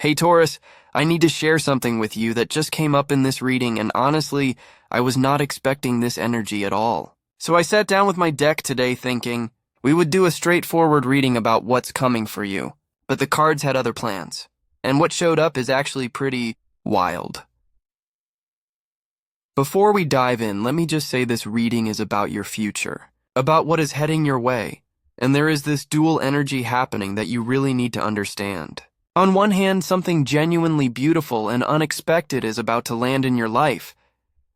Hey Taurus, I need to share something with you that just came up in this reading, and honestly, I was not expecting this energy at all. So I sat down with my deck today thinking we would do a straightforward reading about what's coming for you, but the cards had other plans. And what showed up is actually pretty wild. Before we dive in, let me just say this reading is about your future, about what is heading your way, and there is this dual energy happening that you really need to understand. On one hand, something genuinely beautiful and unexpected is about to land in your life.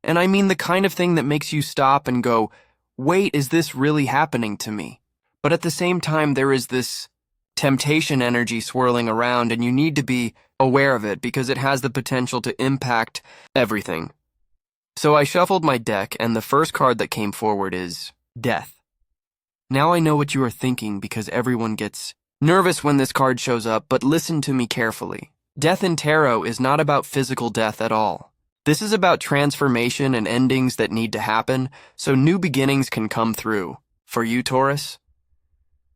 And I mean the kind of thing that makes you stop and go, wait, is this really happening to me? But at the same time, there is this temptation energy swirling around, and you need to be aware of it because it has the potential to impact everything. So I shuffled my deck, and the first card that came forward is Death. Now I know what you are thinking because everyone gets nervous when this card shows up, but listen to me carefully. Death in tarot is not about physical death at all. This is about transformation and endings that need to happen so new beginnings can come through. For you, Taurus,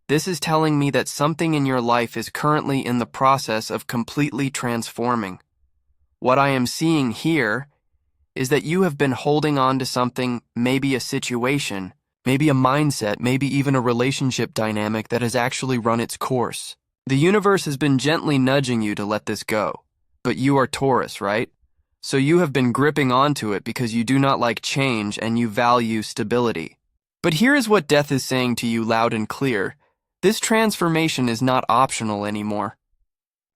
this is telling me that something in your life is currently in the process of completely transforming. What I am seeing here is that you have been holding on to something, maybe a situation, maybe a mindset, maybe even a relationship dynamic that has actually run its course. The universe has been gently nudging you to let this go. But you are Taurus, right? So you have been gripping onto it because you do not like change and you value stability. But here is what Death is saying to you loud and clear. This transformation is not optional anymore.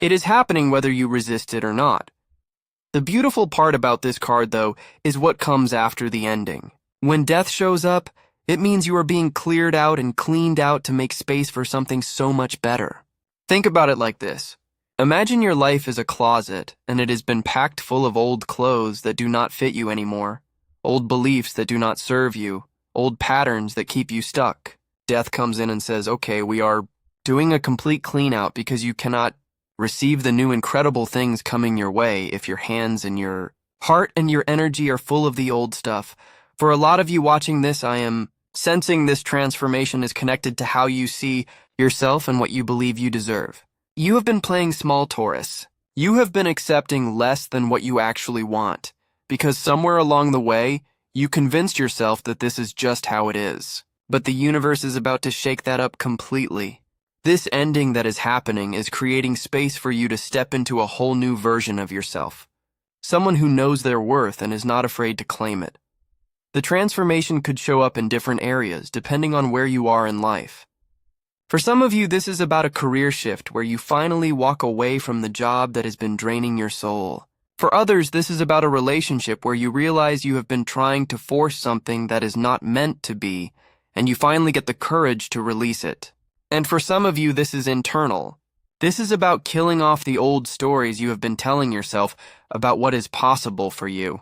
It is happening whether you resist it or not. The beautiful part about this card, though, is what comes after the ending. When Death shows up, it means you are being cleared out and cleaned out to make space for something so much better. Think about it like this. Imagine your life is a closet, and it has been packed full of old clothes that do not fit you anymore, old beliefs that do not serve you, old patterns that keep you stuck. Death comes in and says, okay, we are doing a complete clean out because you cannot receive the new incredible things coming your way if your hands and your heart and your energy are full of the old stuff. For a lot of you watching this, I am sensing this transformation is connected to how you see yourself and what you believe you deserve. You have been playing small, Taurus. You have been accepting less than what you actually want, because somewhere along the way, you convinced yourself that this is just how it is. But the universe is about to shake that up completely. This ending that is happening is creating space for you to step into a whole new version of yourself. Someone who knows their worth and is not afraid to claim it. The transformation could show up in different areas, depending on where you are in life. For some of you, this is about a career shift where you finally walk away from the job that has been draining your soul. For others, this is about a relationship where you realize you have been trying to force something that is not meant to be, and you finally get the courage to release it. And for some of you, this is internal. This is about killing off the old stories you have been telling yourself about what is possible for you.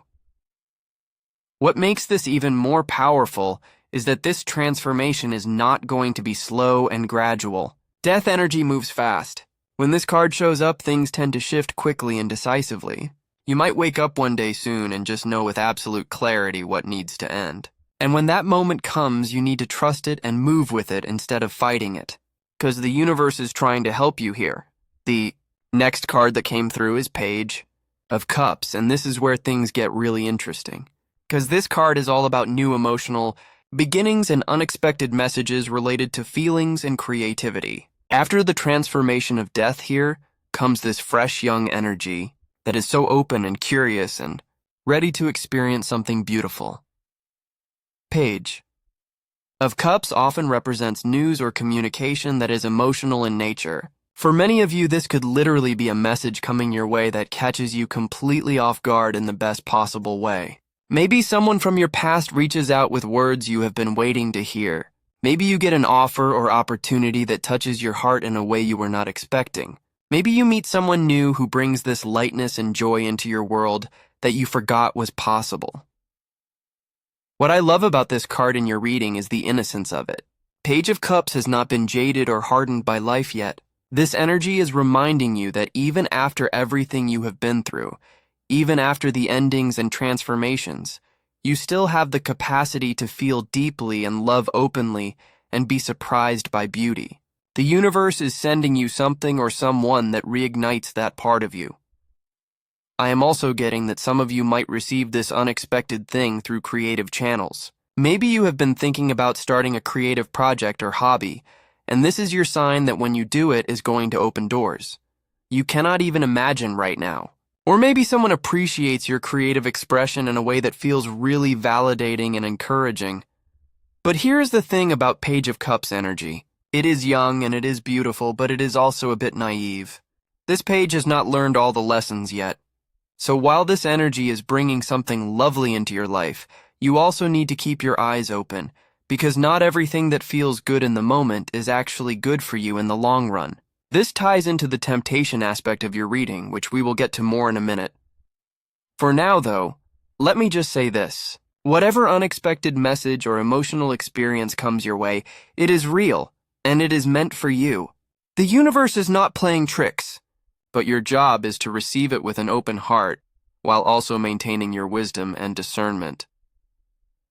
What makes this even more powerful is that this transformation is not going to be slow and gradual. Death energy moves fast. When this card shows up, things tend to shift quickly and decisively. You might wake up one day soon and just know with absolute clarity what needs to end. And when that moment comes, you need to trust it and move with it instead of fighting it. Because the universe is trying to help you here. The next card that came through is Page of Cups, and this is where things get really interesting. Because this card is all about new emotional beginnings and unexpected messages related to feelings and creativity. After the transformation of Death here comes this fresh young energy that is so open and curious and ready to experience something beautiful. Page of Cups often represents news or communication that is emotional in nature. For many of you, this could literally be a message coming your way that catches you completely off guard in the best possible way. Maybe someone from your past reaches out with words you have been waiting to hear. Maybe you get an offer or opportunity that touches your heart in a way you were not expecting. Maybe you meet someone new who brings this lightness and joy into your world that you forgot was possible. What I love about this card in your reading is the innocence of it. Page of Cups has not been jaded or hardened by life yet. This energy is reminding you that even after everything you have been through, even after the endings and transformations, you still have the capacity to feel deeply and love openly and be surprised by beauty. The universe is sending you something or someone that reignites that part of you. I am also getting that some of you might receive this unexpected thing through creative channels. Maybe you have been thinking about starting a creative project or hobby, and this is your sign that when you do it is going to open doors you cannot even imagine right now. Or maybe someone appreciates your creative expression in a way that feels really validating and encouraging. But here's the thing about Page of Cups energy. It is young and it is beautiful, but it is also a bit naive. This page has not learned all the lessons yet. So while this energy is bringing something lovely into your life, you also need to keep your eyes open, because not everything that feels good in the moment is actually good for you in the long run. This ties into the temptation aspect of your reading, which we will get to more in a minute. For now, though, let me just say this. Whatever unexpected message or emotional experience comes your way, it is real, and it is meant for you. The universe is not playing tricks, but your job is to receive it with an open heart, while also maintaining your wisdom and discernment.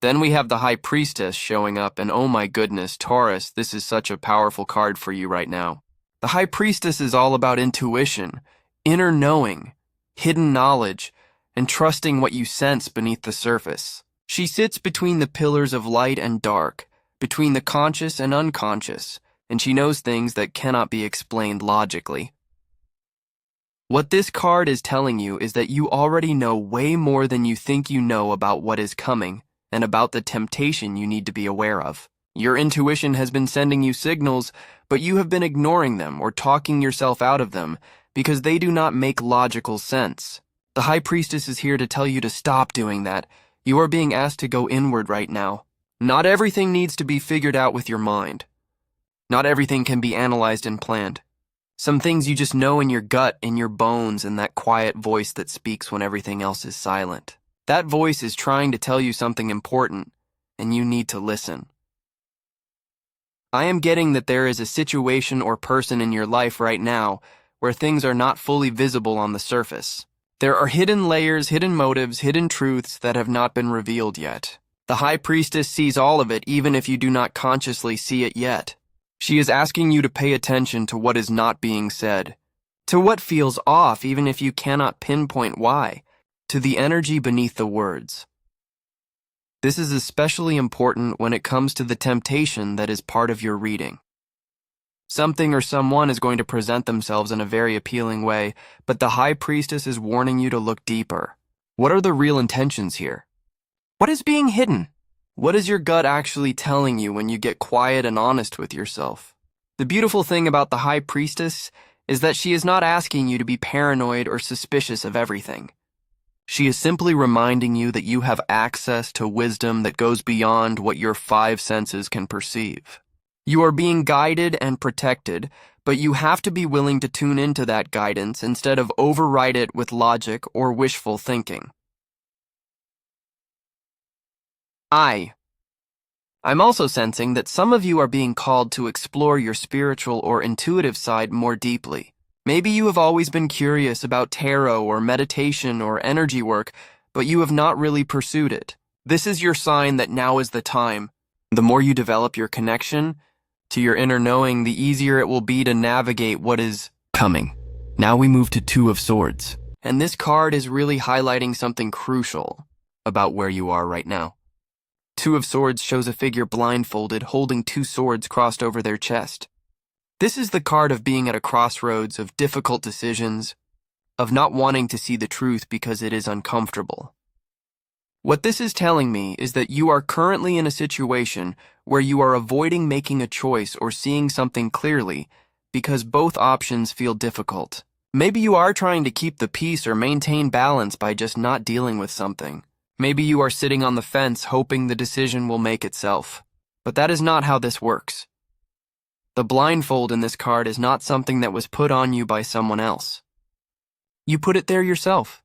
Then we have the High Priestess showing up, and oh my goodness, Taurus, this is such a powerful card for you right now. The High Priestess is all about intuition, inner knowing, hidden knowledge, and trusting what you sense beneath the surface. She sits between the pillars of light and dark, between the conscious and unconscious, and she knows things that cannot be explained logically. What this card is telling you is that you already know way more than you think you know about what is coming and about the temptation you need to be aware of. Your intuition has been sending you signals, but you have been ignoring them or talking yourself out of them because they do not make logical sense. The High Priestess is here to tell you to stop doing that. You are being asked to go inward right now. Not everything needs to be figured out with your mind. Not everything can be analyzed and planned. Some things you just know in your gut, in your bones, and that quiet voice that speaks when everything else is silent. That voice is trying to tell you something important, and you need to listen. I am getting that there is a situation or person in your life right now where things are not fully visible on the surface. There are hidden layers, hidden motives, hidden truths that have not been revealed yet. The High Priestess sees all of it even if you do not consciously see it yet. She is asking you to pay attention to what is not being said, to what feels off even if you cannot pinpoint why, to the energy beneath the words. This is especially important when it comes to the temptation that is part of your reading. Something or someone is going to present themselves in a very appealing way, but the High Priestess is warning you to look deeper. What are the real intentions here? What is being hidden? What is your gut actually telling you when you get quiet and honest with yourself? The beautiful thing about the High Priestess is that she is not asking you to be paranoid or suspicious of everything. She is simply reminding you that you have access to wisdom that goes beyond what your five senses can perceive. You are being guided and protected, but you have to be willing to tune into that guidance instead of override it with logic or wishful thinking. I'm also sensing that some of you are being called to explore your spiritual or intuitive side more deeply. Maybe you have always been curious about tarot or meditation or energy work, but you have not really pursued it. This is your sign that now is the time. The more you develop your connection to your inner knowing, the easier it will be to navigate what is coming. Now we move to Two of Swords, and this card is really highlighting something crucial about where you are right now. Two of Swords shows a figure blindfolded, holding two swords crossed over their chest. This is the card of being at a crossroads, of difficult decisions, of not wanting to see the truth because it is uncomfortable. What this is telling me is that you are currently in a situation where you are avoiding making a choice or seeing something clearly because both options feel difficult. Maybe you are trying to keep the peace or maintain balance by just not dealing with something. Maybe you are sitting on the fence hoping the decision will make itself. But that is not how this works. The blindfold in this card is not something that was put on you by someone else. You put it there yourself.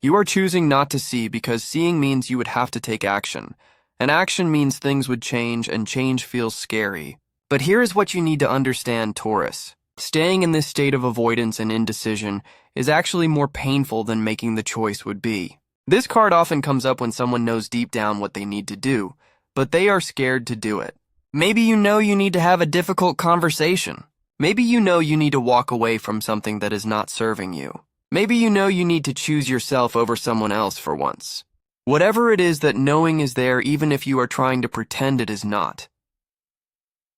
You are choosing not to see because seeing means you would have to take action, and action means things would change, and change feels scary. But here is what you need to understand, Taurus. Staying in this state of avoidance and indecision is actually more painful than making the choice would be. This card often comes up when someone knows deep down what they need to do, but they are scared to do it. Maybe you know you need to have a difficult conversation, Maybe you know you need to walk away from something that is not serving you. Maybe you know you need to choose yourself over someone else for once. Whatever it is that knowing is there even if you are trying to pretend it is not.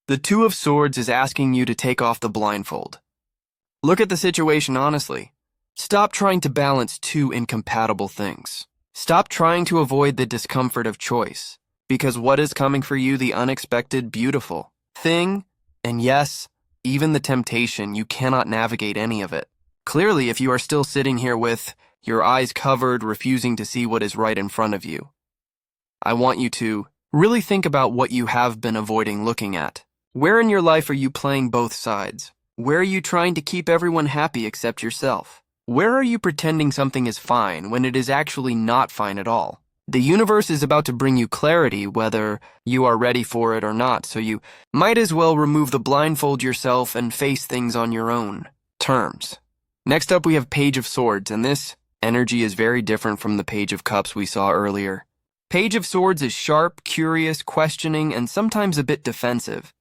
The Two of Swords is asking you to take off the blindfold. Look at the situation honestly. Stop trying to balance two incompatible things. Stop trying to avoid the discomfort of choice, because what is coming for you, the unexpected, beautiful thing, and yes, even the temptation, you cannot navigate any of it. Clearly, if you are still sitting here with your eyes covered, refusing to see what is right in front of you, I want you to really think about what you have been avoiding looking at. Where in your life are you playing both sides? Where are you trying to keep everyone happy except yourself? Where are you pretending something is fine when it is actually not fine at all? The universe is about to bring you clarity whether you are ready for it or not, so you might as well remove the blindfold yourself and face things on your own terms. Next up, we have Page of Swords, and this energy is very different from the Page of Cups we saw earlier. Page of Swords is sharp, curious, questioning, and sometimes a bit defensive.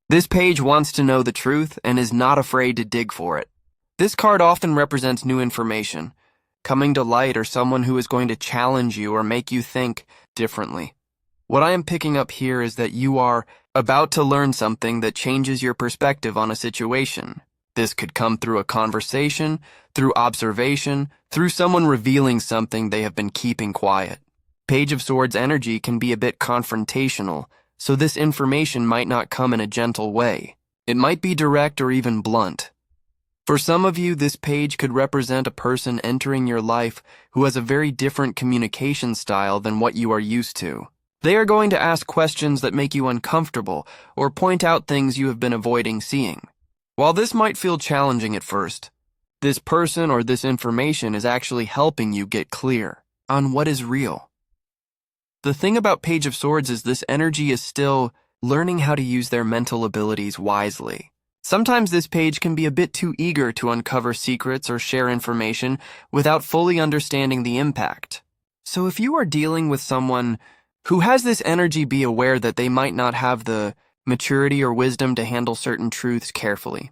This page wants to know the truth and is not afraid to dig for it. This card often represents new information, coming to light, or someone who is going to challenge you or make you think differently. What I am picking up here is that you are about to learn something that changes your perspective on a situation. This could come through a conversation, through observation, through someone revealing something they have been keeping quiet. Page of Swords energy can be a bit confrontational, so this information might not come in a gentle way. It might be direct or even blunt. For some of you, this page could represent a person entering your life who has a very different communication style than what you are used to. They are going to ask questions that make you uncomfortable or point out things you have been avoiding seeing. While this might feel challenging at first, this person or this information is actually helping you get clear on what is real. The thing about Page of Swords is this energy is still learning how to use their mental abilities wisely. Sometimes this page can be a bit too eager to uncover secrets or share information without fully understanding the impact. So if you are dealing with someone who has this energy, be aware that they might not have the maturity or wisdom to handle certain truths carefully.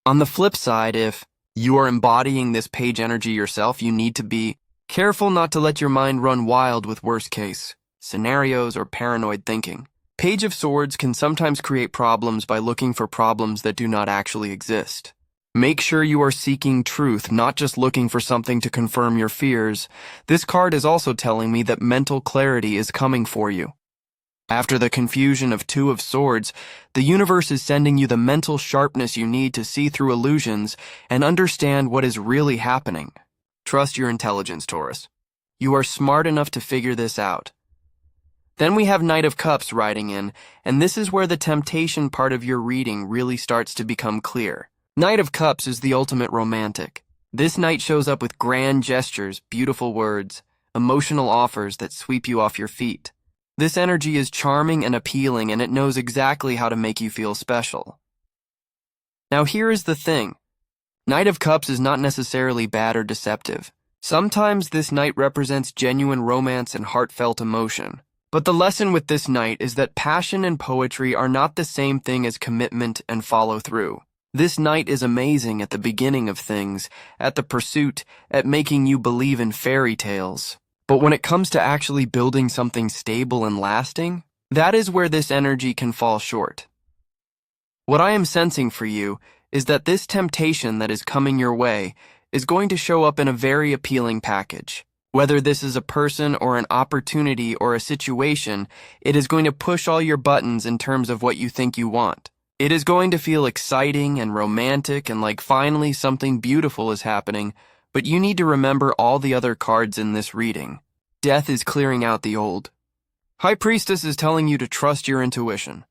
On the flip side, if you are embodying this page energy yourself, you need to be careful not to let your mind run wild with worst-case scenarios or paranoid thinking. Page of Swords can sometimes create problems by looking for problems that do not actually exist. Make sure you are seeking truth, not just looking for something to confirm your fears. This card is also telling me that mental clarity is coming for you. After the confusion of Two of Swords, the universe is sending you the mental sharpness you need to see through illusions and understand what is really happening. Trust your intelligence, Taurus. You are smart enough to figure this out. Then we have Knight of Cups riding in, and this is where the temptation part of your reading really starts to become clear. Knight of Cups is the ultimate romantic. This knight shows up with grand gestures, beautiful words, emotional offers that sweep you off your feet. This energy is charming and appealing, and it knows exactly how to make you feel special. Now here is the thing. Knight of Cups is not necessarily bad or deceptive. Sometimes this knight represents genuine romance and heartfelt emotion. But the lesson with this knight is that passion and poetry are not the same thing as commitment and follow-through. This knight is amazing at the beginning of things, at the pursuit, at making you believe in fairy tales. But when it comes to actually building something stable and lasting, that is where this energy can fall short. What I am sensing for you is that this temptation that is coming your way is going to show up in a very appealing package. Whether this is a person or an opportunity or a situation, it is going to push all your buttons in terms of what you think you want. It is going to feel exciting and romantic and like finally something beautiful is happening, but you need to remember all the other cards in this reading. Death is clearing out the old. High Priestess is telling you to trust your intuition.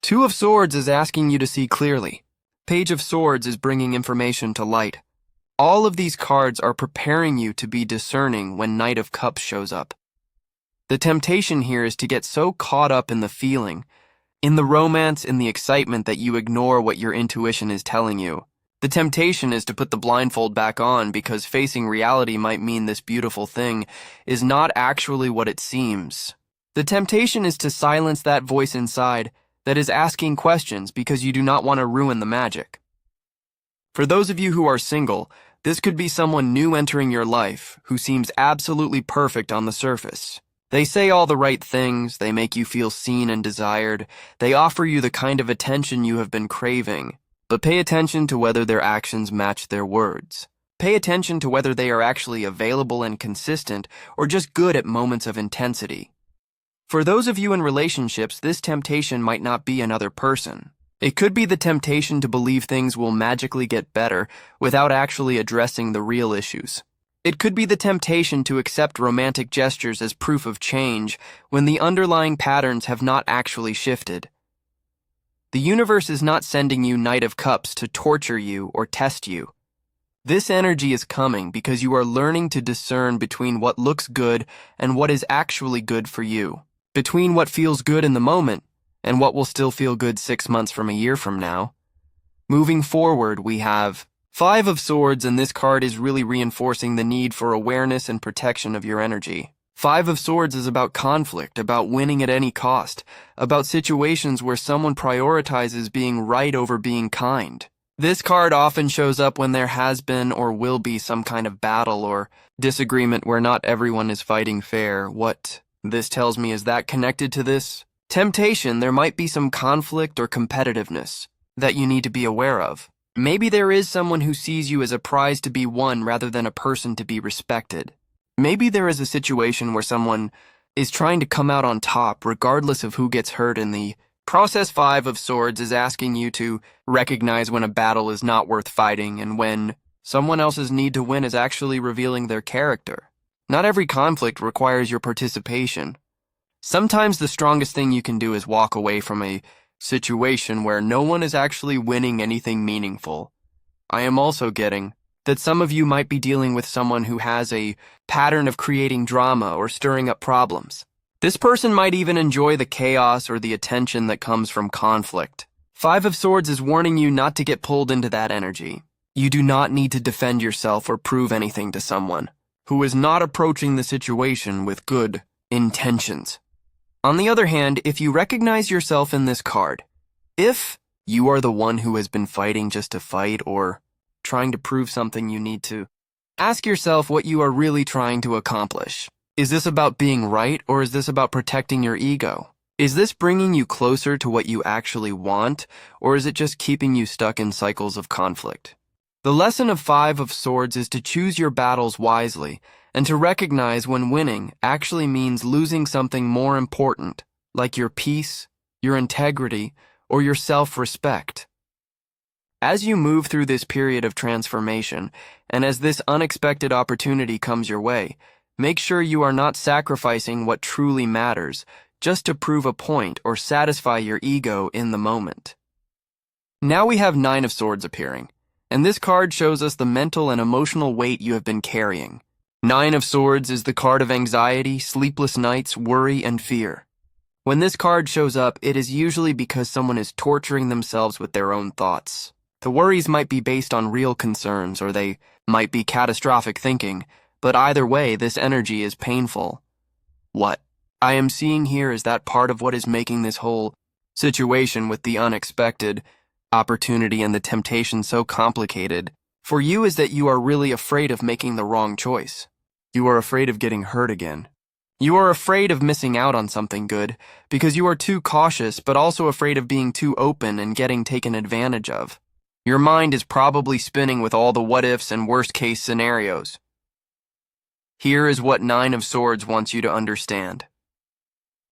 Two of Swords is asking you to see clearly. Page of Swords is bringing information to light. All of these cards are preparing you to be discerning when Knight of Cups shows up. The temptation here is to get so caught up in the feeling, in the romance, in the excitement that you ignore what your intuition is telling you. The temptation is to put the blindfold back on because facing reality might mean this beautiful thing is not actually what it seems. The temptation is to silence that voice inside that is asking questions because you do not want to ruin the magic. For those of you who are single, this could be someone new entering your life who seems absolutely perfect on the surface. They say all the right things, they make you feel seen and desired, they offer you the kind of attention you have been craving. But pay attention to whether their actions match their words. Pay attention to whether they are actually available and consistent or just good at moments of intensity. For those of you in relationships, this temptation might not be another person. It could be the temptation to believe things will magically get better without actually addressing the real issues. It could be the temptation to accept romantic gestures as proof of change when the underlying patterns have not actually shifted. The universe is not sending you Knight of Cups to torture you or test you. This energy is coming because you are learning to discern between what looks good and what is actually good for you, between what feels good in the moment and what will still feel good 6 months from a year from now. Moving forward, we have Five of Swords, and this card is really reinforcing the need for awareness and protection of your energy. Five of Swords is about conflict, about winning at any cost, about situations where someone prioritizes being right over being kind. This card often shows up when there has been or will be some kind of battle or disagreement where not everyone is fighting fair. What this tells me is that connected to this temptation, there might be some conflict or competitiveness that you need to be aware of. Maybe there is someone who sees you as a prize to be won rather than a person to be respected. Maybe there is a situation where someone is trying to come out on top regardless of who gets hurt in the process. Five of Swords is asking you to recognize when a battle is not worth fighting and when someone else's need to win is actually revealing their character. Not every conflict requires your participation. Sometimes the strongest thing you can do is walk away from a situation where no one is actually winning anything meaningful. I am also getting that some of you might be dealing with someone who has a pattern of creating drama or stirring up problems. This person might even enjoy the chaos or the attention that comes from conflict. Five of Swords is warning you not to get pulled into that energy. You do not need to defend yourself or prove anything to someone who is not approaching the situation with good intentions. On the other hand, if you recognize yourself in this card, if you are the one who has been fighting just to fight or trying to prove something, you need to ask yourself what you are really trying to accomplish. Is this about being right, or is this about protecting your ego? Is this bringing you closer to what you actually want, or is it just keeping you stuck in cycles of conflict? The lesson of Five of Swords is to choose your battles wisely and to recognize when winning actually means losing something more important, like your peace, your integrity, or your self-respect. As you move through this period of transformation, and as this unexpected opportunity comes your way, make sure you are not sacrificing what truly matters just to prove a point or satisfy your ego in the moment. Now we have Nine of Swords appearing, and this card shows us the mental and emotional weight you have been carrying. Nine of Swords is the card of anxiety, sleepless nights, worry, and fear. When this card shows up, it is usually because someone is torturing themselves with their own thoughts. The worries might be based on real concerns, or they might be catastrophic thinking, but either way, this energy is painful. What I am seeing here is that part of what is making this whole situation with the unexpected opportunity and the temptation so complicated for you is that you are really afraid of making the wrong choice. You are afraid of getting hurt again. You are afraid of missing out on something good because you are too cautious, but also afraid of being too open and getting taken advantage of. Your mind is probably spinning with all the what-ifs and worst-case scenarios. Here is what Nine of Swords wants you to understand.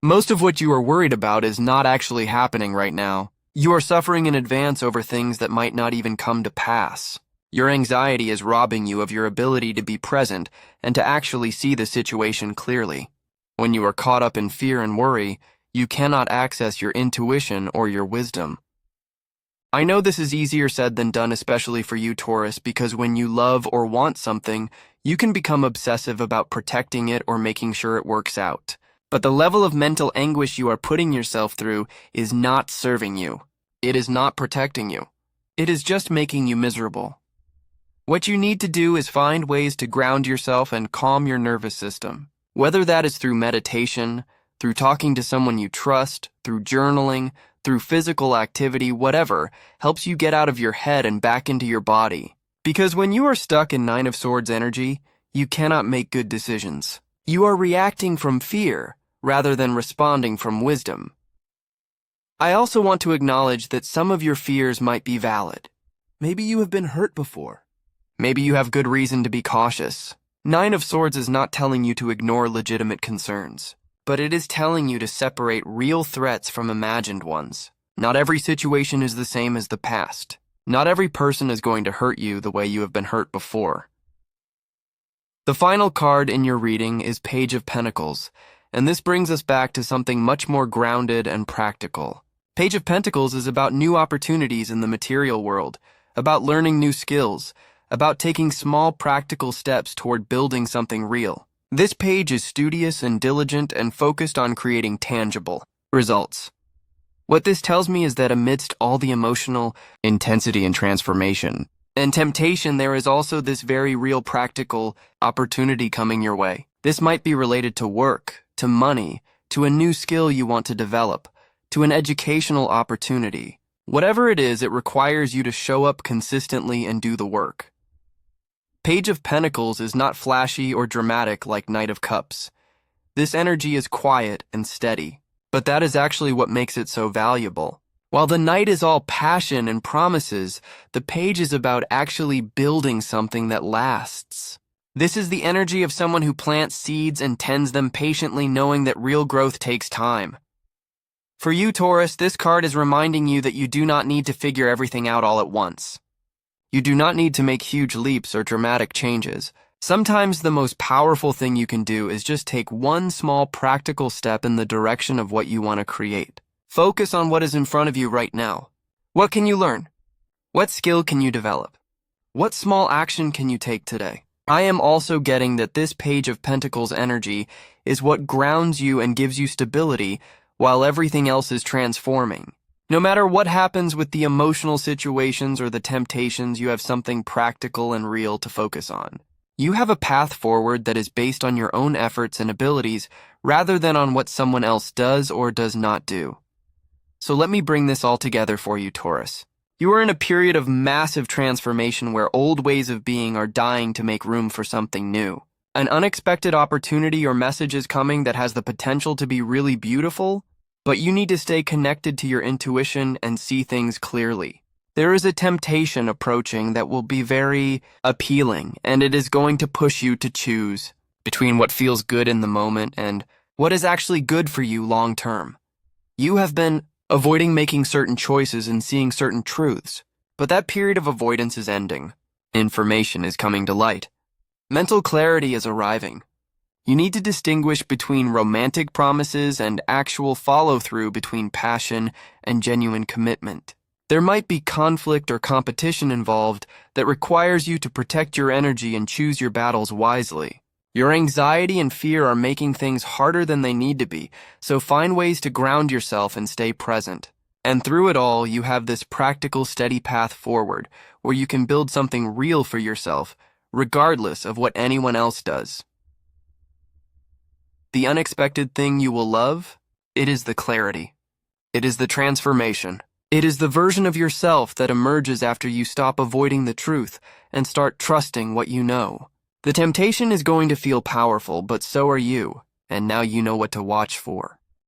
Most of what you are worried about is not actually happening right now. You are suffering in advance over things that might not even come to pass. Your anxiety is robbing you of your ability to be present and to actually see the situation clearly. When you are caught up in fear and worry, you cannot access your intuition or your wisdom. I know this is easier said than done, especially for you, Taurus, because when you love or want something, you can become obsessive about protecting it or making sure it works out. But the level of mental anguish you are putting yourself through is not serving you. It is not protecting you. It is just making you miserable. What you need to do is find ways to ground yourself and calm your nervous system. Whether that is through meditation, through talking to someone you trust, through journaling, through physical activity, whatever, helps you get out of your head and back into your body. Because when you are stuck in Nine of Swords energy, you cannot make good decisions. You are reacting from fear rather than responding from wisdom. I also want to acknowledge that some of your fears might be valid. Maybe you have been hurt before. Maybe you have good reason to be cautious. Nine of Swords is not telling you to ignore legitimate concerns, but it is telling you to separate real threats from imagined ones. Not every situation is the same as the past. Not every person is going to hurt you the way you have been hurt before. The final card in your reading is Page of Pentacles, and this brings us back to something much more grounded and practical. Page of Pentacles is about new opportunities in the material world, about learning new skills, about taking small practical steps toward building something real. This page is studious and diligent and focused on creating tangible results. What this tells me is that amidst all the emotional intensity and transformation and temptation, there is also this very real practical opportunity coming your way. This might be related to work, to money, to a new skill you want to develop, to an educational opportunity. Whatever it is, it requires you to show up consistently and do the work. Page of Pentacles is not flashy or dramatic like Knight of Cups. This energy is quiet and steady, but that is actually what makes it so valuable. While the Knight is all passion and promises, the Page is about actually building something that lasts. This is the energy of someone who plants seeds and tends them patiently, knowing that real growth takes time. For you, Taurus, this card is reminding you that you do not need to figure everything out all at once. You do not need to make huge leaps or dramatic changes. Sometimes the most powerful thing you can do is just take one small practical step in the direction of what you want to create. Focus on what is in front of you right now. What can you learn? What skill can you develop? What small action can you take today? I am also getting that this Page of Pentacles energy is what grounds you and gives you stability while everything else is transforming. No matter what happens with the emotional situations or the temptations, you have something practical and real to focus on. You have a path forward that is based on your own efforts and abilities rather than on what someone else does or does not do. So let me bring this all together for you, Taurus. You are in a period of massive transformation where old ways of being are dying to make room for something new. An unexpected opportunity or message is coming that has the potential to be really beautiful, but you need to stay connected to your intuition and see things clearly. There is a temptation approaching that will be very appealing, and it is going to push you to choose between what feels good in the moment and what is actually good for you long term. You have been avoiding making certain choices and seeing certain truths, but that period of avoidance is ending. Information is coming to light. Mental clarity is arriving. You need to distinguish between romantic promises and actual follow-through, between passion and genuine commitment. There might be conflict or competition involved that requires you to protect your energy and choose your battles wisely. Your anxiety and fear are making things harder than they need to be, so find ways to ground yourself and stay present. And through it all, you have this practical, steady path forward where you can build something real for yourself, regardless of what anyone else does. The unexpected thing you will love, it is the clarity. It is the transformation. It is the version of yourself that emerges after you stop avoiding the truth and start trusting what you know. The temptation is going to feel powerful, but so are you, and now you know what to watch for.